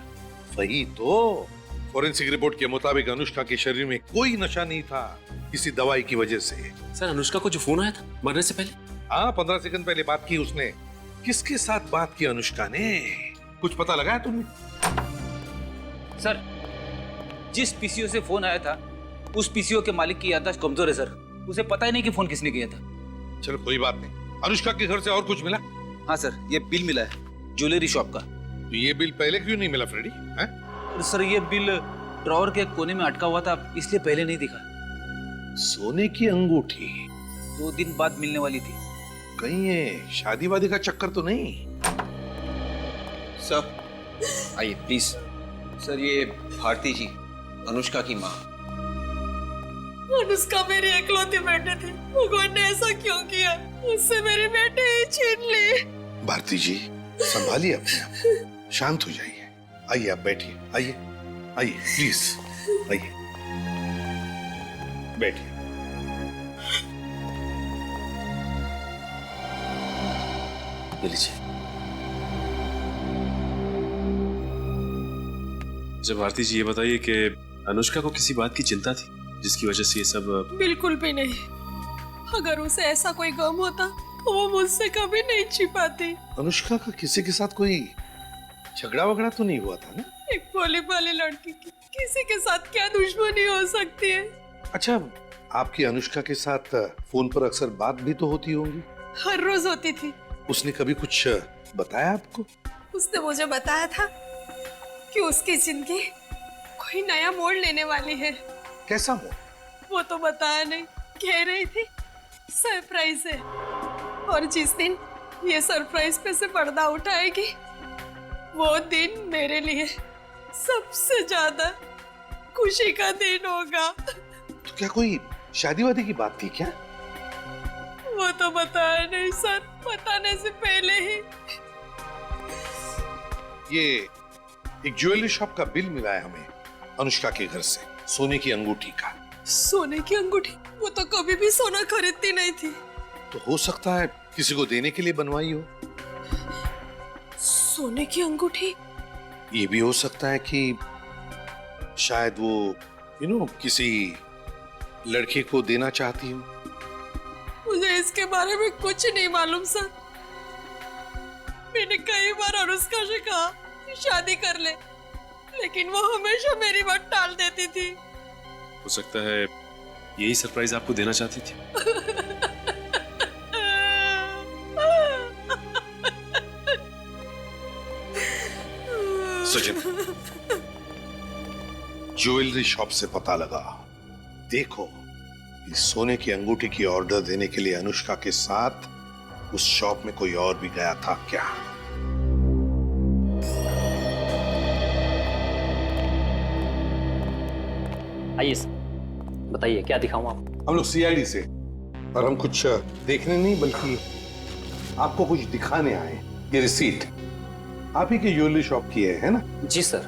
वही तो, फॉरेंसिक रिपोर्ट के मुताबिक अनुष्का के शरीर में कोई नशा नहीं था किसी दवाई की वजह से। सर अनुष्का को जो फोन आया था मरने से पहले? हाँ, 15 सेकंड पहले बात की उसने। किसके साथ बात की अनुष्का ने? कुछ पता लगा है तुमने? सर जिस पीसीओ से फोन आया था उस पीसीओ के मालिक की याददाश्त कमजोर है सर। उसे पता ही नहीं कि फोन किसने किया था। चलो कोई बात नहीं। अनुष्का के घर से और कुछ मिला? हाँ सर, ये बिल मिला है ज्वेलरी शॉप का। तो ये बिल पहले क्यों नहीं मिला फ्रेडी? सर ये बिल ड्रॉअर के कोने में अटका हुआ था, इसलिए पहले नहीं दिखा। सोने की अंगूठी 2 दिन बाद मिलने वाली थी। कहीं ये शादी वादी का चक्कर तो नहीं? सर आइए प्लीज। सर ये भारती जी, अनुष्का की माँ। अनुष्का मेरी इकलौती बेटे थी, भगवान ने ऐसा क्यों किया? उससे मेरे बेटे ही छीन लिए। भारती जी संभालिए अपने आप को, शांत हो जाइए। आइए आप बैठिए, आइए आइए प्लीज, आइए बैठिए। लीजिए। जब भारती जी ये बताइए कि अनुष्का को किसी बात की चिंता थी जिसकी वजह से ये सब? बिल्कुल भी नहीं। अगर उसे ऐसा कोई गम होता तो वो मुझसे कभी नहीं छिपाती। अनुष्का का किसी के साथ कोई झगड़ा वगड़ा तो नहीं हुआ था ना? एक भोली भाली लड़की की किसी के साथ क्या दुश्मनी हो सकती है? अच्छा, आपकी अनुष्का के साथ फोन पर अक्सर बात भी तो होती होंगी? हर रोज होती थी। उसने कभी कुछ बताया आपको? उसने मुझे बताया था कि उसकी जिंदगी कोई नया मोड़ लेने वाली है। कैसा मोड़? वो तो बताया नहीं, कह रही थी सरप्राइज है। और जिस दिन ये सरप्राइज पे से पर्दा उठाएगी वो दिन मेरे लिए सबसे ज्यादा खुशी का दिन होगा। तो क्या कोई शादी वादी की बात थी क्या? वो तो बताया नहीं सर, बताने से पहले ही। ये एक ज्वेलरी शॉप का बिल मिला है हमें अनुष्का के घर से, सोने की अंगूठी का। सोने की अंगूठी? वो तो कभी भी सोना खरीदती नहीं थी। तो हो सकता है किसी को देने के लिए बनवाई हो। सोने की अंगूठी? ये भी हो सकता है कि शायद वो किसी लड़के को देना चाहती हो। मुझे इसके बारे में कुछ नहीं मालूम सर। मैंने कई बार अनुष्का से कहा कि शादी कर ले, लेकिन वो हमेशा मेरी बात टाल देती थी। हो सकता है यही सरप्राइज आपको देना चाहती थी। सचिन, ज्वेलरी शॉप से पता लगा। देखो, इस सोने की अंगूठी की ऑर्डर देने के लिए अनुष्का के साथ उस शॉप में कोई और भी गया था क्या? आइए सर, बताइए क्या दिखाऊं आपको? हम लोग सीआईडी से, और हम कुछ देखने नहीं बल्कि आपको कुछ दिखाने आए। ये रिसीट आप ही की ज्वेलरी शॉप की है ना? जी सर।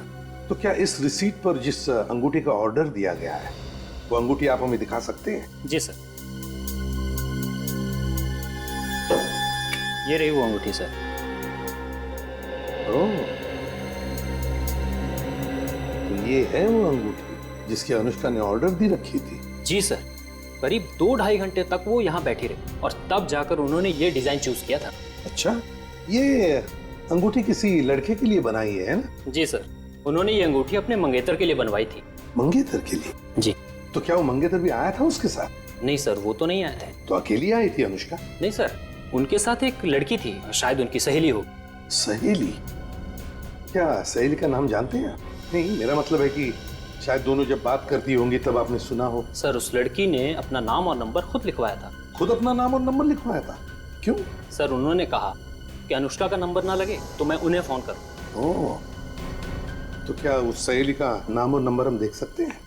तो क्या इस रिसीट पर जिस अंगूठी का ऑर्डर दिया गया है वो अंगूठी आप हमें दिखा सकते हैं? जी सर, ये रही वो अंगूठी सर। ओह, तो ये है वो अंगूठी जिसकी अनुष्का ने ऑर्डर दी रखी थी? जी सर, करीब 2-2.5 घंटे तक वो यहाँ बैठी रही और तब जाकर उन्होंने ये डिजाइन चूज किया था। अच्छा, ये अंगूठी किसी लड़के के लिए बनाई है ना? जी सर, उन्होंने ये अंगूठी अपने मंगेतर के लिए बनवाई थी। मंगेतर के लिए? जी। तो क्या वो मंगेतर भी आया था उसके साथ? नहीं सर, वो तो नहीं आया है। तो अकेली आई थी अनुष्का? नहीं सर, उनके साथ एक लड़की थी, शायद उनकी सहेली हो। सहेली? क्या सहेली का नाम जानते हैं? नहीं, मेरा मतलब है कि शायद दोनों जब बात करती होंगी तब आपने सुना हो। सर, उस लड़की ने अपना नाम और नंबर खुद लिखवाया था। खुद अपना नाम और नंबर लिखवाया था? क्यों? सर, उन्होंने कहा कि अनुष्का का नंबर ना लगे तो मैं उन्हें फोन करूं। ओह, तो क्या उस सहेली का नाम और नंबर हम देख सकते हैं?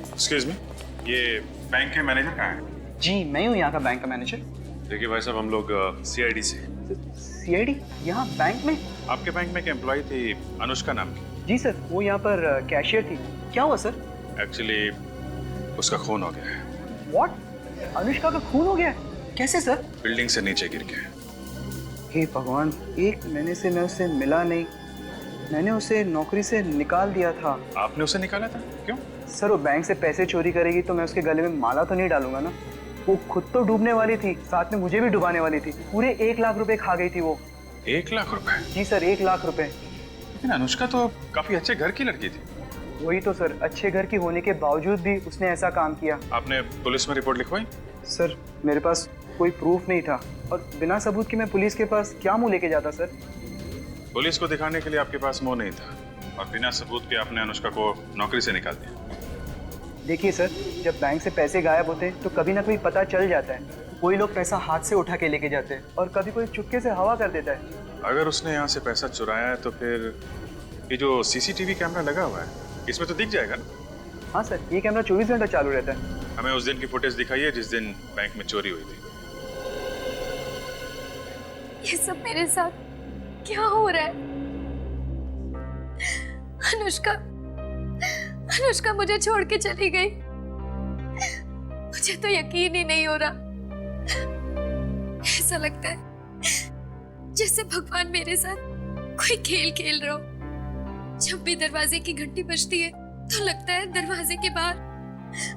एक्सक्यूज मी, ये बैंक के मैनेजर कहाँ है? जी, मैं हूँ यहाँ का बैंक का मैनेजर। देखिए भाई साहब, हम लोग सीआईडी से। सीआईडी? यहाँ बैंक में? आपके बैंक में एक एम्प्लॉय थी अनुष्का नाम की। जी सर, वो यहाँ पर कैशियर थी। क्या हुआ सर? एक्चुअली उसका खून हो गया है। व्हाट? अनुष्का का खून हो गया? कैसे सर? बिल्डिंग से नीचे गिर के। हे भगवान, 1 महीने से मैं उससे मिला नहीं। मैंने उसे नौकरी से निकाल दिया था। आपने उसे निकाला था? क्यों? सर, वो बैंक से पैसे चोरी करेगी तो मैं उसके गले में माला तो नहीं डालूंगा ना। वो खुद तो डूबने वाली थी, साथ में मुझे भी डुबाने वाली थी। पूरे 1 लाख रुपए खा गई थी वो। 1 लाख रुपए? जी सर, 1 लाख रुपए। लेकिन अनुष्का तो काफी अच्छे घर की लड़की थी। वही तो सर, अच्छे घर की होने के बावजूद भी उसने ऐसा काम किया। आपने पुलिस में रिपोर्ट लिखवाई? सर, मेरे पास कोई प्रूफ नहीं था और बिना सबूत के मैं पुलिस के पास क्या मुंह लेके जाता सर? पुलिस को दिखाने के लिए आपके पास मुंह नहीं था और बिना सबूत के आपने अनुष्का को नौकरी से निकाल दिया। देखिए सर, जब बैंक से पैसे गायब होते हैं तो कभी ना कभी पता चल जाता है। कोई लोग पैसा हाथ से उठा के लेके जाते हैं और कभी कोई चुपके से हवा कर देता है। अगर उसने यहाँ से पैसा चुराया है तो फिर ये जो सीसीटीवी कैमरा लगा हुआ है इसमें तो दिख जाएगा ना? हाँ सर, ये कैमरा 24 घंटा चालू रहता है। हमें उस दिन की फुटेज दिखाइए जिस दिन बैंक में चोरी हुई थी। ये सब मेरे साथ क्या हो रहा है? अनुष्का मुझे छोड़ के चली गई। मुझे तो यकीन ही नहीं हो रहा। ऐसा लगता है जैसे भगवान मेरे साथ कोई खेल खेल रहा हो। जब भी दरवाजे की घंटी बजती है तो लगता है दरवाजे के बाहर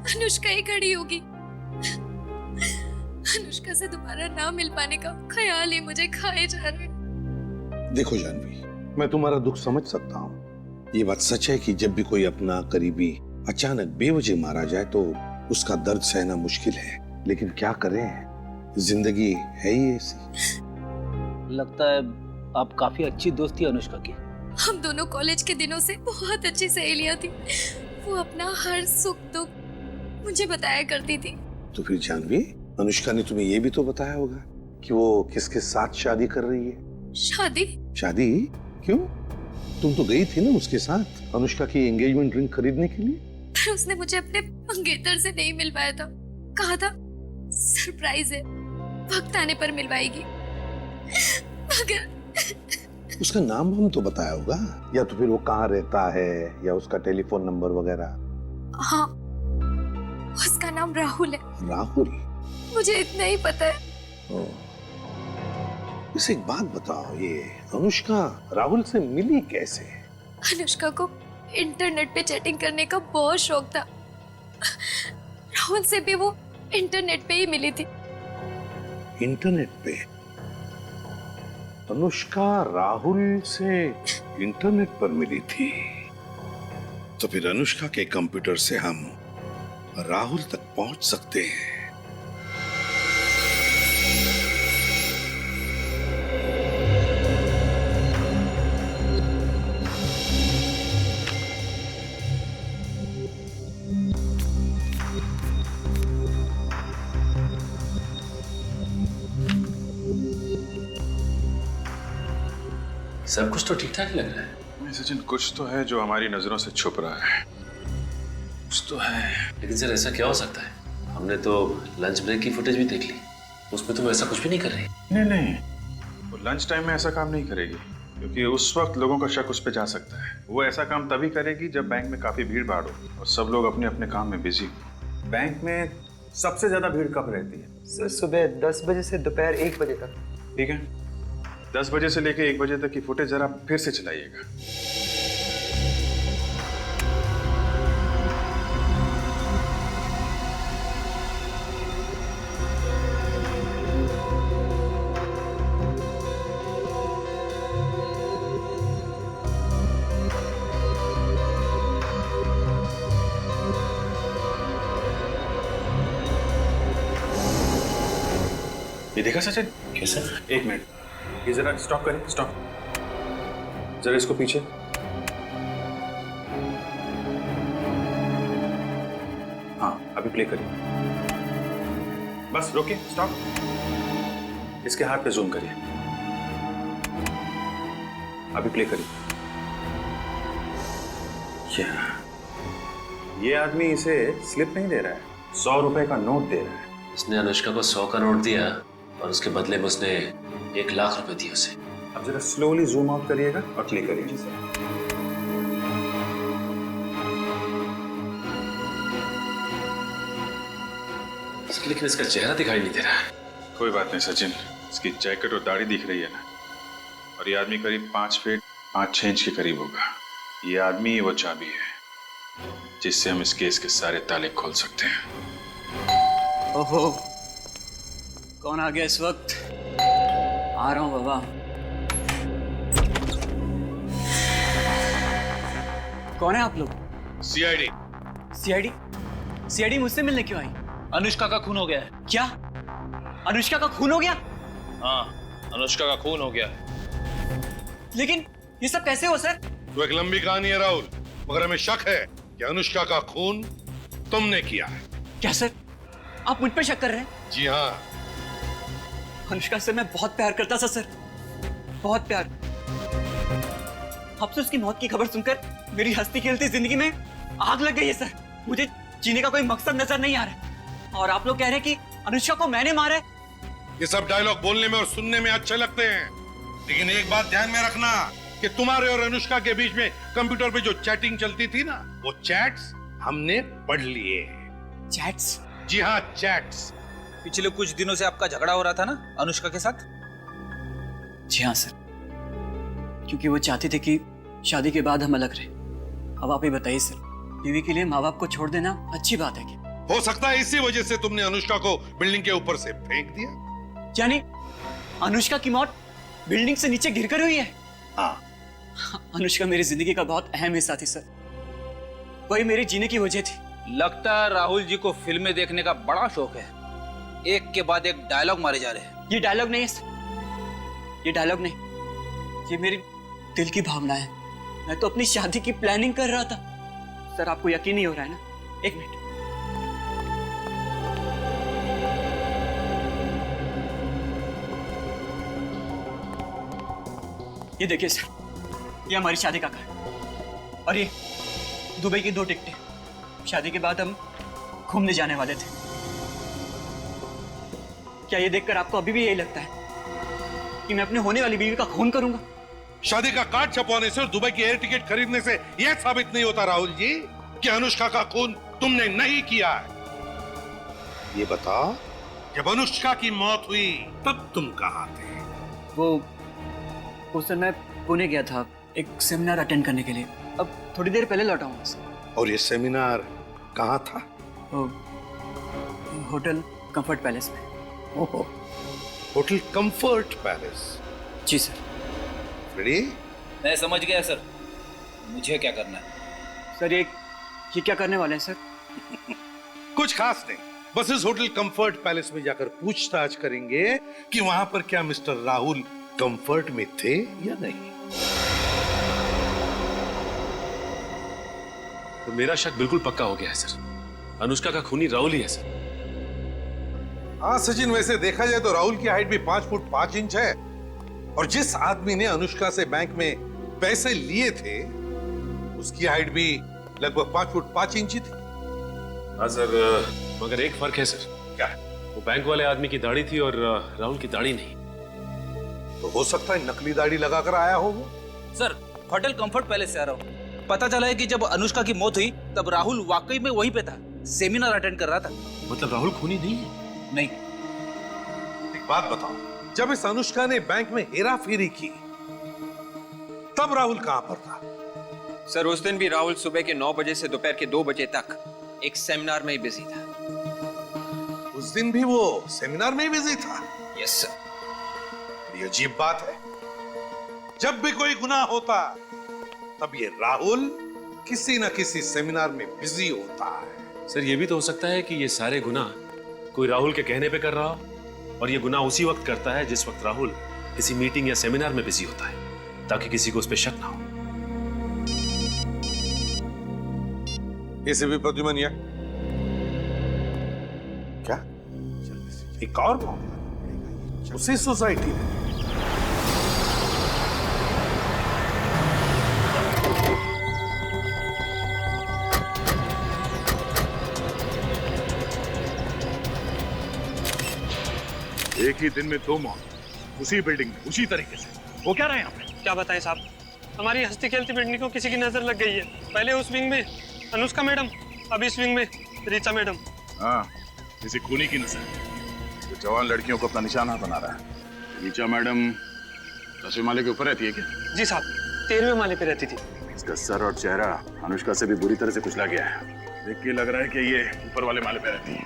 अनुष्का ही खड़ी होगी। अनुष्का से दोबारा ना मिल पाने का ख्याल ही मुझे खाए जा रहा है। देखो जानवी, मैं तुम्हारा दुख समझ सकता हूँ। ये बात सच है कि जब भी कोई अपना करीबी अचानक बेवजह मारा जाए तो उसका दर्द सहना मुश्किल है। लेकिन क्या करें, जिंदगी है ही ऐसी। लगता है आप काफी अच्छी दोस्त थी अनुष्का की। हम दोनों कॉलेज के दिनों से बहुत अच्छी सहेलियां थी। वो अपना हर सुख दुख मुझे बताया करती थी। तो फिर जानवी, अनुष्का ने तुम्हें ये भी तो बताया होगा कि वो किसके साथ शादी कर रही है? शादी? शादी क्यों? तुम तो गई थी ना उसके साथ अनुष्का की एंगेजमेंट रिंग खरीदने के लिए। पर उसने मुझे अपने मंगेतर से नहीं मिलवाया था। कहा था सरप्राइज है, वक्त आने पर मिलवाएगी। मगर उसका नाम हम तो बताया होगा, या तो फिर वो कहाँ रहता है या उसका टेलीफोन नंबर वगैरह। हाँ, उसका नाम राहुल है। राहुल? मुझे इतना ही पता है। इसे एक बात बताओ, ये अनुष्का राहुल से मिली कैसे? अनुष्का को इंटरनेट पे चैटिंग करने का बहुत शौक था। राहुल से भी वो इंटरनेट पे ही मिली थी। इंटरनेट पे? अनुष्का राहुल से इंटरनेट पर मिली थी? तो फिर अनुष्का के कंप्यूटर से हम राहुल तक पहुंच सकते हैं। सब कुछ तो ठीक ठाक लग रहा है। नहीं सचिन, कुछ तो है जो हमारी नजरों से छुप रहा है। कुछ तो है। लेकिन सर ऐसा क्या हो सकता है? हमने तो लंच ब्रेक की फुटेज भी देख ली, उसमें तुम ऐसा कुछ भी नहीं कर रही। नहीं, वो लंच टाइम में ऐसा काम नहीं करेगी, क्योंकि उस वक्त लोगों का शक उस पर जा सकता है। वो ऐसा काम तभी करेगी जब बैंक में काफी भीड़ भाड़ हो और सब लोग अपने अपने काम में बिजी। बैंक में सबसे ज्यादा भीड़ कब रहती है? सर सुबह 10 बजे से दोपहर 1 बजे तक। ठीक है, 10 बजे से लेकर 1 बजे तक की फुटेज जरा फिर से चलाइएगा। ये देखा सचिन? कैसा? 1 मिनट, ये जरा स्टॉप करें, स्टॉप। जरा इसको पीछे। हाँ, अभी प्ले करिए। बस रोकिए, स्टॉप। इसके हाथ पे जूम करिए। अभी प्ले करिए। क्या ये आदमी इसे स्लिप नहीं दे रहा है, 100 रुपए का नोट दे रहा है। उसने अनुष्का को 100 का नोट दिया और उसके बदले में उसने 1 लाख रुपए दिए उसे। अब जरा स्लोली जूम आउट करिएगा और क्लिक करिए। लेकिन इसका चेहरा दिखाई नहीं दे रहा है। कोई बात नहीं सचिन, इसकी जैकेट और दाढ़ी दिख रही है ना, और ये आदमी करीब 5 फीट 5-6 इंच के करीब होगा। ये आदमी ही वो चाबी है जिससे हम इस केस के सारे ताले खोल सकते हैं। ओहो, कौन आ गया इस वक्त? आ रहा हूं बाबा। कौन है आप लोग? सीआईडी। सीआईडी? सीआईडी मुझसे मिलने क्यों आई? अनुष्का का खून हो गया है। क्या? अनुष्का का खून हो गया? हाँ, अनुष्का का खून हो गया है। लेकिन ये सब कैसे हो सर? तो एक लंबी कहानी है राहुल, मगर हमें शक है कि अनुष्का का खून तुमने किया है। क्या सर, आप मुझ पर शक कर रहे हैं? जी हाँ। अनुष्का से मैं बहुत प्यार करता था सर, बहुत प्यार। अब से उसकी मौत की खबर सुनकर मेरी हंसती खेलती जिंदगी में आग लग गई है सर। मुझे जीने का कोई मकसद नजर नहीं आ रहा है। और आप लोग कह रहे हैं कि अनुष्का को मैंने मारा है। ये सब डायलॉग बोलने में और सुनने में अच्छे लगते हैं, लेकिन एक बात ध्यान में रखना कि तुम्हारे और अनुष्का के बीच में कंप्यूटर पे जो चैटिंग चलती थी ना, वो चैट्स हमने पढ़ लिए। चैट्स? जी हाँ, चैट्स। पिछले कुछ दिनों से आपका झगड़ा हो रहा था ना अनुष्का के साथ? जी हाँ सर, क्योंकि वो चाहते थे कि शादी के बाद हम अलग रहे। अब आप ही बताइए सर, बीवी के लिए माँ बाप को छोड़ देना अच्छी बात है क्या? हो सकता है इसी वजह से तुमने अनुष्का को बिल्डिंग के ऊपर से फेंक दिया। यानी अनुष्का की मौत बिल्डिंग से नीचे गिरकर हुई है? हाँ। अनुष्का मेरी जिंदगी का बहुत अहम हिस्सा थी सर, वही मेरे जीने की वजह थी। लगता है राहुल जी को फिल्में देखने का बड़ा शौक है। एक के बाद एक डायलॉग मारे जा रहे हैं। ये डायलॉग नहीं है सर, ये डायलॉग नहीं, ये मेरी दिल की भावना है। मैं तो अपनी शादी की प्लानिंग कर रहा था। सर आपको यकीन नहीं हो रहा है ना? एक मिनट। ये देखिए सर, ये हमारी शादी का कार्ड और ये दुबई की 2 टिकटें। शादी के बाद हम घूमने जाने वाले थे। क्या ये देखकर आपको अभी भी यही लगता है कि मैं अपने होने वाली बीवी का खून करूंगा? शादी का कार्ड छपवाने से और दुबई की एयर टिकट खरीदने से यह साबित नहीं होता राहुल जी कि अनुष्का का खून तुमने नहीं किया है। ये बताओ, जब अनुष्का की मौत हुई तब तुम कहाँ थे? वो सर मैं पुणे गया था एक सेमिनार अटेंड करने के लिए। अब थोड़ी देर पहले लौटा हूँ सर। और ये सेमिनार कहाँ था? होटल कंफर्ट पैलेस में। ओहो, होटल कंफर्ट पैलेस। जी सर। रेडी? मैं समझ गया सर, मुझे क्या करना है? सर ये क्या करने वाले हैं सर? कुछ खास नहीं, बस इस होटल कंफर्ट पैलेस में जाकर पूछताछ करेंगे कि वहां पर क्या मिस्टर राहुल कंफर्ट में थे या नहीं। तो मेरा शक बिल्कुल पक्का हो गया है सर, अनुष्का का खूनी राहुल ही है सर। हाँ सचिन, वैसे देखा जाए तो राहुल की हाइट भी 5 फुट 5 इंच है और जिस आदमी ने अनुष्का से बैंक में पैसे लिए थे उसकी हाइट भी लगभग 5 फुट 5 इंच ही थी। हाँ सर, मगर एक फर्क है सर। क्या? वो बैंक वाले आदमी की दाढ़ी थी और राहुल की दाढ़ी नहीं। तो हो सकता है नकली दाढ़ी लगाकर आया हो वो। सर होटल कंफर्ट पैलेस से आ रहा हूँ। पता चला है कि जब अनुष्का की मौत हुई तब राहुल वाकई में वहीं पे था, सेमिनार अटेंड कर रहा था। मतलब राहुल खूनी नहीं है? नहीं। एक बात बताओ, जब इस अनुष्का ने बैंक में हेरा फेरी की तब राहुल कहां पर था? सर उस दिन भी राहुल सुबह के 9 बजे से दोपहर के 2 बजे तक एक सेमिनार में ही बिजी था। उस दिन भी वो सेमिनार में ही बिजी था? Yes sir. ये अजीब बात है, जब भी कोई गुनाह होता तब ये राहुल किसी न किसी सेमिनार में बिजी होता है। सर ये भी तो हो सकता है कि ये सारे गुनाह कोई राहुल के कहने पे कर रहा हो और ये गुनाह उसी वक्त करता है जिस वक्त राहुल किसी मीटिंग या सेमिनार में बिजी होता है, ताकि किसी को उस पर शक ना हो। इसे भी प्रद्युमन क्या एक और मामला उसी सोसाइटी में? एक ही दिन में 2 मौत, उसी बिल्डिंग में, उसी तरीके से। वो क्या रहे हैं यहाँ पे? क्या बताएं साहब, हमारी हंसती खेलती बिल्डिंग को किसी की नजर लग गई है। पहले उस विंग में अनुष्का मैडम, अब इस विंग में ऋचा मैडम। हाँ, किसी खूनी की नजर जो जवान लड़कियों को अपना निशाना बना रहा है। ऋचा मैडम 10वें माले के ऊपर रहती है क्या? जी साहब, 13वें माले पे रहती थी। इसका सर और चेहरा अनुष्का से भी बुरी तरह से कुचला गया है। देख के लग रहा है कि ये ऊपर वाले माले पे रहती है।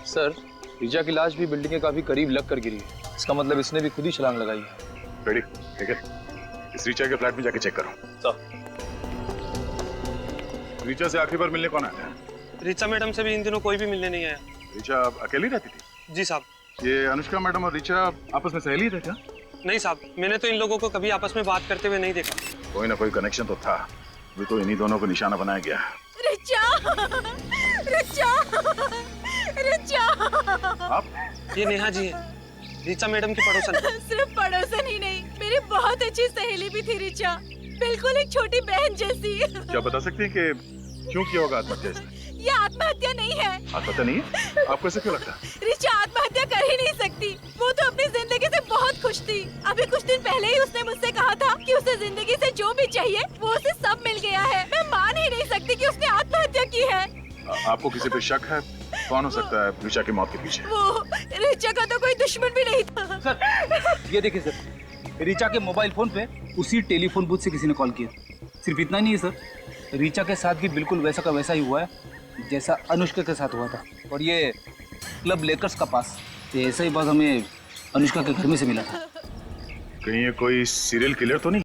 सर ऋचा की लाश भी बिल्डिंग के काफी करीब लग कर गिरी है, इसका मतलब इसने भी खुद ही छलांग लगाई है। रेडी? ठीक है, इस ऋचा के फ्लैट में जाके चेक करो। ऋचा से आखिरी बार मिलने कौन आया था? ऋचा मैडम से भी इन दिनों कोई भी मिलने नहीं आया। ऋचा अकेली रहती थी? जी साहब। ये अनुष्का मैडम और ऋचा आपस में सहेली थे क्या? नहीं साहब, मैंने तो इन लोगों को कभी आपस में बात करते हुए नहीं देखा। कोई ना कोई कनेक्शन तो था, वो तो इन्हीं दोनों को निशाना बनाया गया। ऋचा, ऋचा, ऋचा। आप? ये नेहा जी है, ऋचा मैडम की पड़ोसन। सिर्फ पड़ोसन ही नहीं, मेरी बहुत अच्छी सहेली भी थी ऋचा, बिल्कुल एक छोटी बहन जैसी। क्या बता सकती हैं कि क्यों किया होगा आत्महत्या इसने? ये आत्महत्या नहीं है। आत्महत्या नहीं है? आपको ऐसे क्यों लगता है? ऋचा आत्महत्या कर ही नहीं सकती, वो तो अपनी जिंदगी से बहुत खुश थी। अभी कुछ दिन पहले ही उसने मुझसे कहा था कि उसे जिंदगी से जो भी चाहिए वो उसे सब मिल गया है। मैं मान ही नहीं सकती कि उसने आत्महत्या की है। आपको किसी पे शक है? कौन हो सकता है ऋचा की मौत के पीछे? वो ऋचा का तो कोई दुश्मन भी नहीं था। सर ये देखिए सर, ऋचा के मोबाइल फोन पे उसी टेलीफोन बूथ से किसी ने कॉल किया। सिर्फ इतना ही नहीं है सर, ऋचा के साथ भी बिल्कुल वैसा का वैसा ही हुआ है जैसा अनुष्का के साथ हुआ था। और ये क्लब लेकर्स का पास, ये ऐसा ही बात हमें अनुष्का के घर में से मिला था। कहीं ये कोई सीरियल किलर तो नहीं?